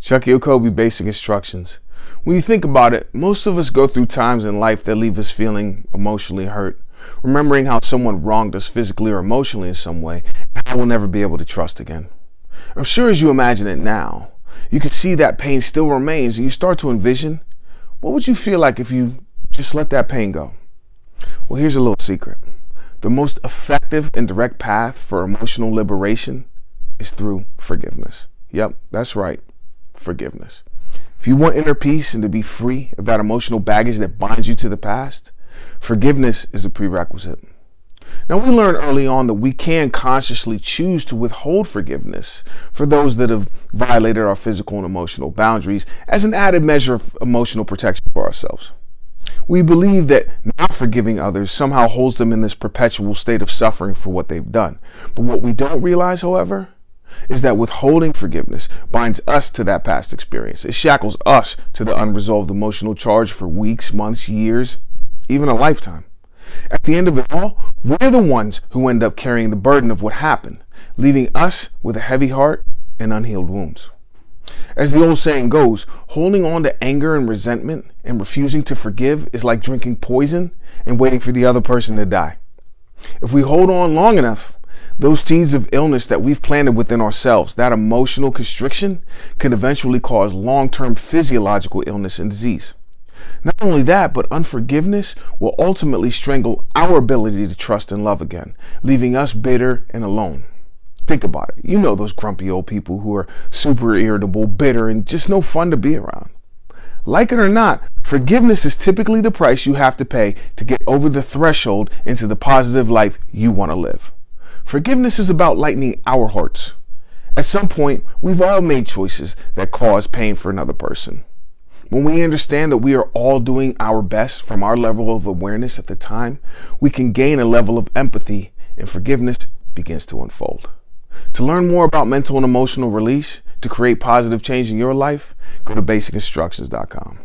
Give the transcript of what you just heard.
Chukky, Okobi, basic instructions. When you think about it, most of us go through times in life that leave us feeling emotionally hurt, remembering how someone wronged us physically or emotionally in some way, and how we'll never be able to trust again. I'm sure as you imagine it now, you can see that pain still remains, and you start to envision, what would you feel like if you just let that pain go? Well, here's a little secret. The most effective and direct path for emotional liberation is through forgiveness. Yep, that's right. Forgiveness. If you want inner peace and to be free of that emotional baggage that binds you to the past, forgiveness is a prerequisite. Now, we learned early on that we can consciously choose to withhold forgiveness for those that have violated our physical and emotional boundaries as an added measure of emotional protection for ourselves. We believe that not forgiving others somehow holds them in this perpetual state of suffering for what they've done. But what we don't realize, however, is that withholding forgiveness binds us to that past experience. It shackles us to the unresolved emotional charge for weeks, months, years, even a lifetime. At the end of it all, we're the ones who end up carrying the burden of what happened, leaving us with a heavy heart and unhealed wounds. As the old saying goes, holding on to anger and resentment and refusing to forgive is like drinking poison and waiting for the other person to die. If we hold on long enough, those seeds of illness that we've planted within ourselves, that emotional constriction, can eventually cause long-term physiological illness and disease. Not only that, but unforgiveness will ultimately strangle our ability to trust and love again, leaving us bitter and alone. Think about it. You know those grumpy old people who are super irritable, bitter, and just no fun to be around. Like it or not, forgiveness is typically the price you have to pay to get over the threshold into the positive life you want to live. Forgiveness is about lightening our hearts. At some point, we've all made choices that cause pain for another person. When we understand that we are all doing our best from our level of awareness at the time, we can gain a level of empathy, and forgiveness begins to unfold. To learn more about mental and emotional release, to create positive change in your life, go to basicinstructions.com.